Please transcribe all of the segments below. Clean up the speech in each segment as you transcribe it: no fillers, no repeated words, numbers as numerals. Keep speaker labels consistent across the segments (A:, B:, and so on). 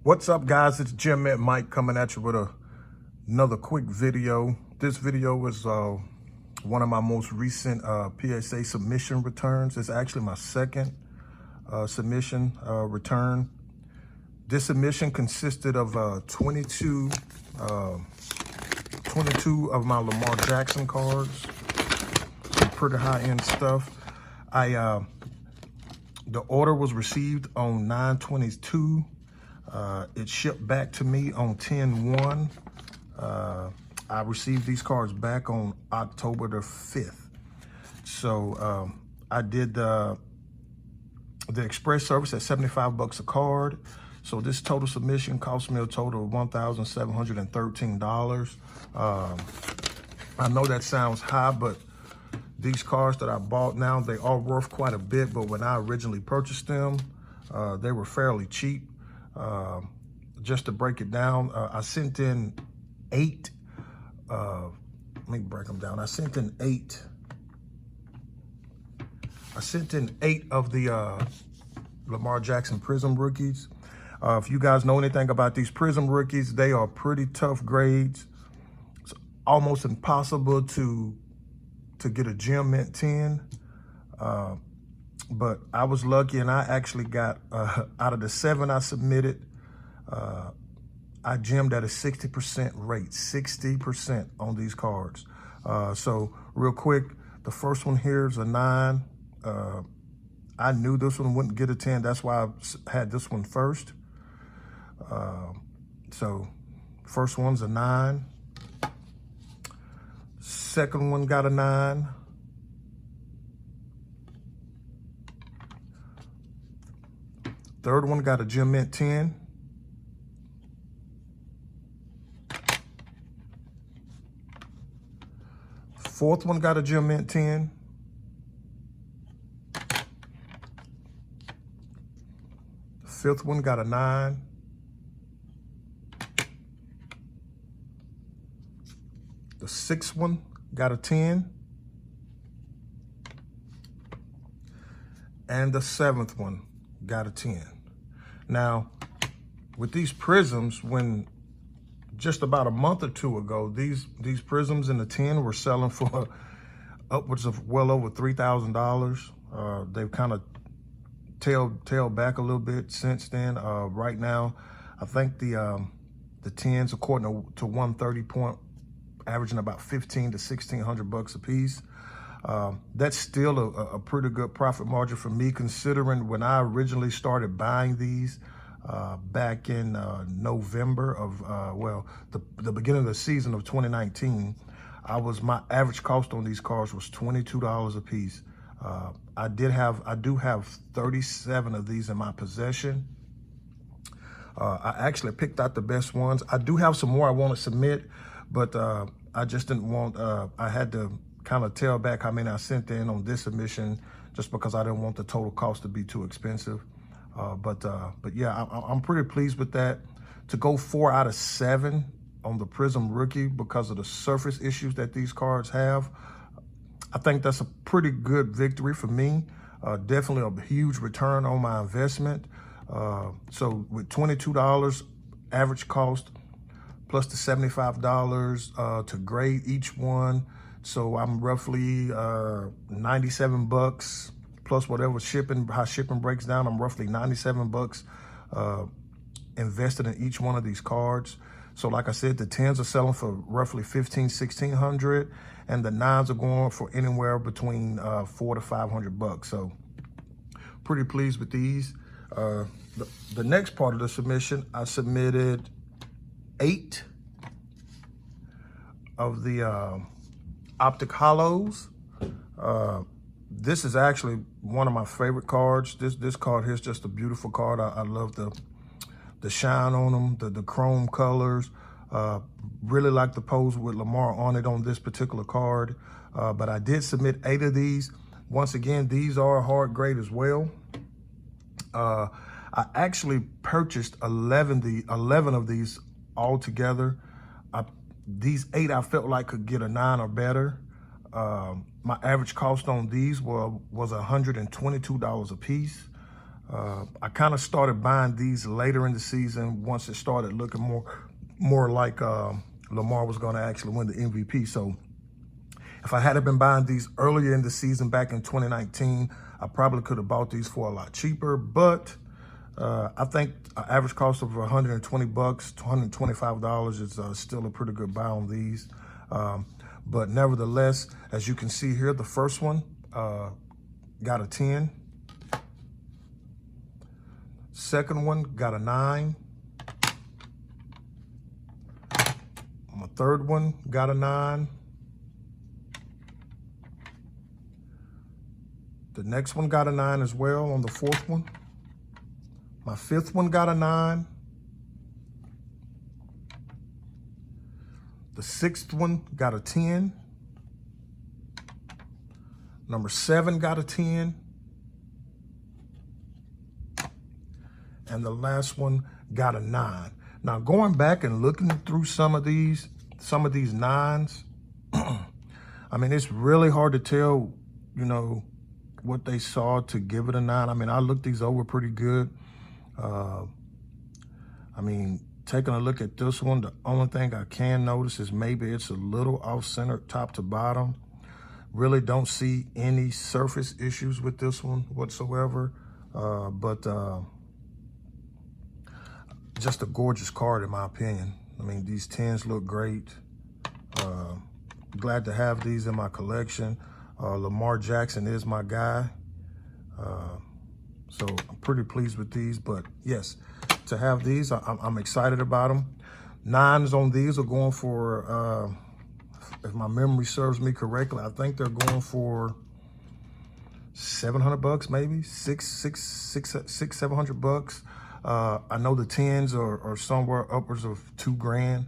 A: What's up, guys? It's Gym Met Mike coming at you with another quick video. This video is one of my most recent PSA submission returns. It's actually my second submission return. This submission consisted of 22 of my Lamar Jackson cards. Some pretty high-end stuff. The order was received on 9/22. It shipped back to me on 10/1. I received these cards back on October the 5th. So I did the express service at $75 a card. So this total submission cost me a total of $1,713. I know that sounds high, but these cards that I bought now, they are worth quite a bit. But when I originally purchased them, they were fairly cheap. Just to break it down, I sent in 8. Let me break them down. I sent in 8 of the Lamar Jackson Prizm rookies. If you guys know anything about these Prizm rookies, they are pretty tough grades. It's almost impossible to get a gem mint 10. But I was lucky, and I actually got, out of the 7 I submitted, I gemmed at a 60% rate, 60% on these cards. So real quick, the first one here is a 9. I knew this one wouldn't get a 10. That's why I had this one first. So first one's a 9. Second one got a 9. Third one got a gem mint 10. Fourth one got a gem mint 10. The fifth one got a 9. The sixth one got a 10. And the 7th one got a 10. Now, with these Prizms, when just about a month or two ago, these Prizms in the 10 were selling for upwards of well over $3,000. They've kind of tailed back a little bit since then. Right now, I think the 10s, according to 130 point, averaging about $1,500 to $1,600 a piece. That's still a pretty good profit margin for me, considering when I originally started buying these back in November of, the beginning of the season of 2019, my average cost on these cards was $22 a piece. I do have 37 of these in my possession. I actually picked out the best ones. I do have some more I want to submit, but I just didn't want, I had to kind of tail back how many I sent in on this submission, just because I didn't want the total cost to be too expensive. But yeah, I'm pretty pleased with that. To go 4 out of 7 on the Prizm rookie because of the surface issues that these cards have, I think that's a pretty good victory for me. Definitely a huge return on my investment. So with $22 average cost, plus the $75 to grade each one. So I'm roughly $97 plus whatever shipping, how shipping breaks down. I'm roughly $97 invested in each one of these cards. So like I said, the 10s are selling for roughly $1,500, $1,600, and the 9s are going for anywhere between $400 to $500. So pretty pleased with these. The next part of the submission, I submitted 8 of the Optic Hollows. This is actually one of my favorite cards. This card here is just a beautiful card. I love the shine on them, the chrome colors. Really like the pose with Lamar on it on this particular card. But I did submit 8 of these. Once again, these are hard grade as well. I actually purchased 11 of these all together. These 8 I felt like could get a 9 or better. My average cost on these was $122 a piece. I kind of started buying these later in the season once it started looking more like Lamar was going to actually win the MVP. So if I had been buying these earlier in the season back in 2019, I probably could have bought these for a lot cheaper. But I think an average cost of $120 to $125 is still a pretty good buy on these. But nevertheless, as you can see here, the first one got a 10. Second one got a 9. My third one got a 9. The next one got a 9 as well on the fourth one. My fifth one got a 9. The sixth one got a 10. Number 7 got a 10. And the last one got a 9. Now, going back and looking through some of these 9s, I mean, it's really hard to tell, you know, what they saw to give it a 9. I mean, I looked these over pretty good. I mean, taking a look at this one, the only thing I can notice is maybe it's a little off-center top to bottom. Really don't see any surface issues with this one whatsoever. But just a gorgeous card in my opinion. I mean, these 10s look great. Glad to have these in my collection. Lamar Jackson is my guy. So I'm pretty pleased with these, but yes, to have these, I'm excited about them. 9s on these are going for, if my memory serves me correctly, I think they're going for $700 maybe, $700. I know the 10s are somewhere upwards of $2,000.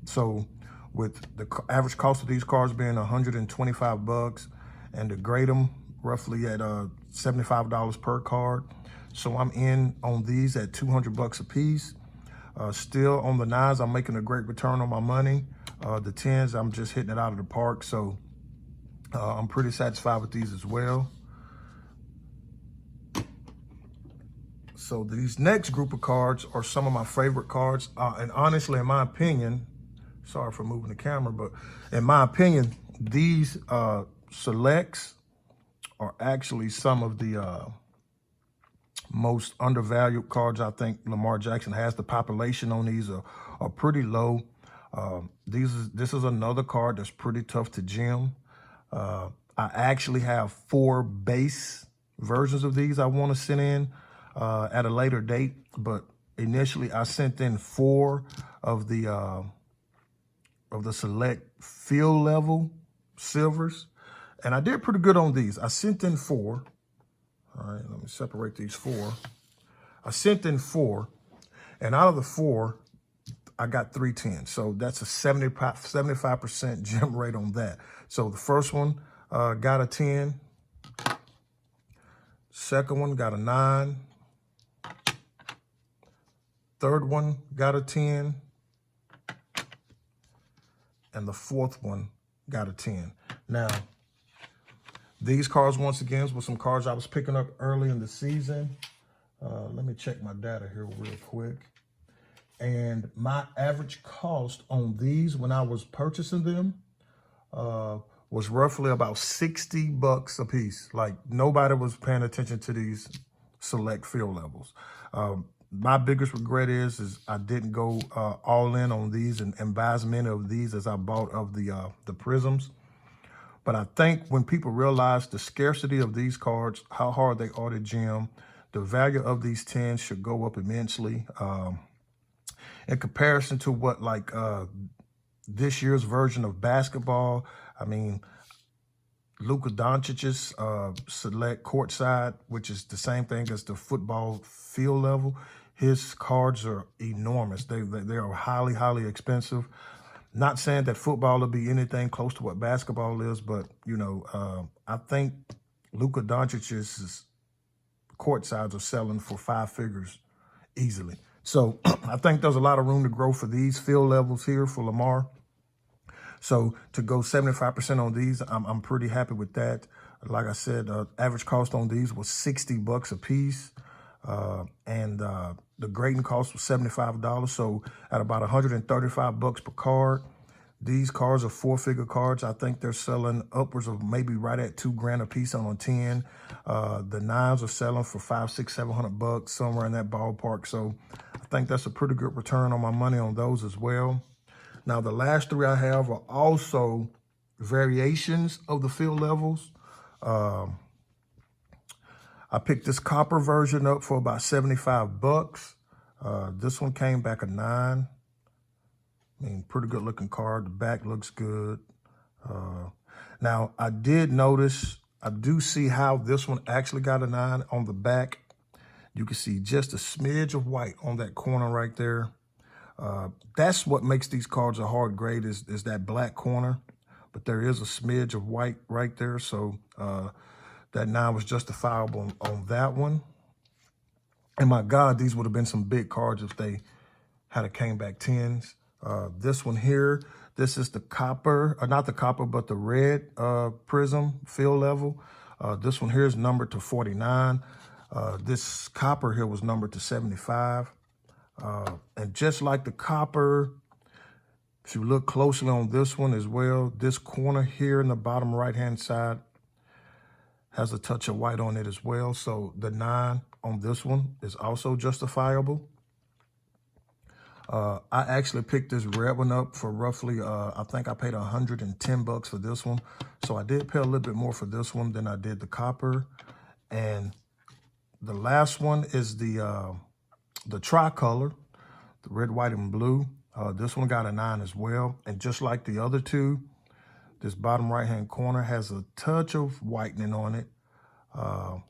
A: So with the average cost of these cards being $125 and to grade them roughly at $75 per card. So I'm in on these at $200 a piece. Still on the 9s, I'm making a great return on my money. The 10s, I'm just hitting it out of the park. So I'm pretty satisfied with these as well. So these next group of cards are some of my favorite cards. And honestly, in my opinion, sorry for moving the camera, but in my opinion, these selects are actually some of the most undervalued cards I think Lamar Jackson has. The population on these are pretty low. This is another card that's pretty tough to gem. I actually have 4 base versions of these I want to send in at a later date, but initially I sent in 4 of the select field level silvers, and I did pretty good on these. I sent in 4. All right, let me separate these 4. I sent in 4, and out of the 4, I got 3 10s. So that's a 75% gem rate on that. So the first one got a 10. Second one got a 9. Third one got a 10. And the fourth one got a 10. Now, these cards, once again, were some cards I was picking up early in the season. Let me check my data here real quick. And my average cost on these when I was purchasing them was roughly about $60 a piece. Like, nobody was paying attention to these select field levels. My biggest regret is I didn't go all in on these and buy as many of these as I bought of the Prizms. But I think when people realize the scarcity of these cards, how hard they are to gem, the value of these 10s should go up immensely. In comparison to what like this year's version of basketball, I mean, Luka Doncic's select courtside, which is the same thing as the football field level, his cards are enormous. They are highly, highly expensive. Not saying that football will be anything close to what basketball is, but, you know, I think Luka Doncic's court sides are selling for 5 figures easily. So I think there's a lot of room to grow for these field levels here for Lamar. So to go 75% on these, I'm pretty happy with that. Like I said, average cost on these was $60 a piece. And the grading cost was $75. So at about $135 per card. These cards are 4-figure cards. I think they're selling upwards of maybe right at $2,000 a piece on a 10. The 9s are selling for $500, $600, $700, somewhere in that ballpark. So I think that's a pretty good return on my money on those as well. Now, the last 3 I have are also variations of the field levels. I picked this copper version up for about $75. This one came back a 9. I mean, pretty good looking card. The back looks good. Now, I did notice, I do see how this one actually got a 9 on the back. You can see just a smidge of white on that corner right there. That's what makes these cards a hard grade is that black corner. But there is a smidge of white right there. So that 9 was justifiable on that one. And my God, these would have been some big cards if they had a came back 10s. This one here, this is the copper, or not the copper, but the red Prizm field level. This one here is numbered to 49. This copper here was numbered to 75. And just like the copper, if you look closely on this one as well, this corner here in the bottom right-hand side has a touch of white on it as well. So the 9 on this one is also justifiable. I actually picked this red one up for roughly, I think I paid $110 for this one. So I did pay a little bit more for this one than I did the copper. And the last one is the tricolor, the red, white, and blue. This one got a 9 as well. And just like the other 2, this bottom right-hand corner has a touch of whitening on it. I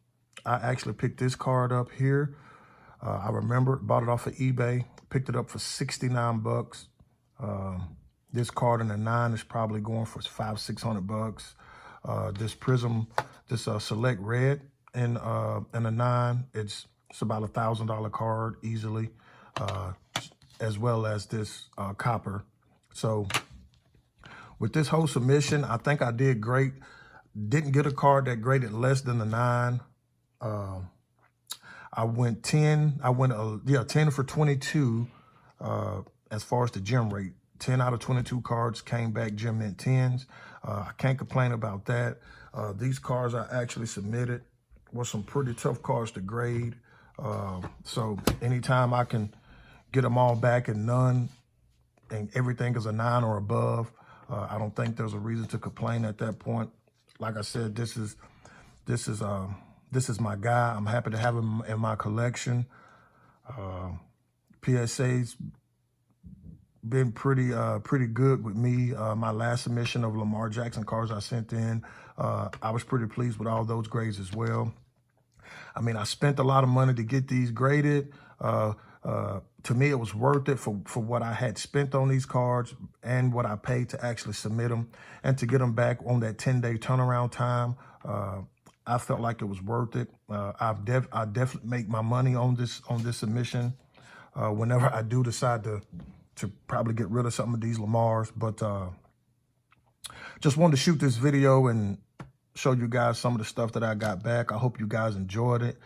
A: actually picked this card up here. I remember, bought it off of eBay, picked it up for $69. This card in a 9 is probably going for $500, $600. This Prizm, this Select Red in a 9, it's about $1,000 card easily, as well as this copper. So with this whole submission, I think I did great. Didn't get a card that graded less than the 9. I went 10. I went 10 for 22 as far as the gem rate. 10 out of 22 cards came back gem mint 10s. I can't complain about that. These cards I actually submitted were some pretty tough cards to grade. So anytime I can get them all back and none, and everything is a 9 or above, I don't think there's a reason to complain at that point. Like I said, this is my guy. I'm happy to have him in my collection. PSA's been pretty good with me. My last submission of Lamar Jackson cards I sent in, I was pretty pleased with all those grades as well. I mean, I spent a lot of money to get these graded. To me, it was worth it for what I had spent on these cards and what I paid to actually submit them and to get them back on that 10-day turnaround time. I felt like it was worth it. I definitely make my money on this submission whenever I do decide to probably get rid of some of these Lamars. But just wanted to shoot this video and show you guys some of the stuff that I got back. I hope you guys enjoyed it.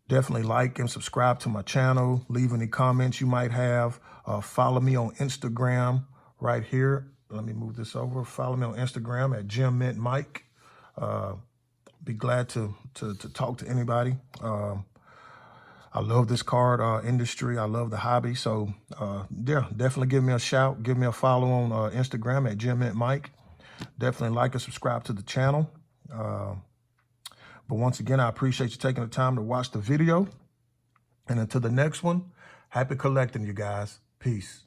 A: Definitely like and subscribe to my channel. Leave any comments you might have. Follow me on Instagram right here. Let me move this over. Follow me on Instagram at Gem Mint Mike. Be glad to talk to anybody. I love this card industry. I love the hobby. So yeah, definitely give me a shout. Give me a follow on Instagram at Gem Mint Mike. Definitely like and subscribe to the channel. But once again, I appreciate you taking the time to watch the video. And until the next one, happy collecting, you guys. Peace.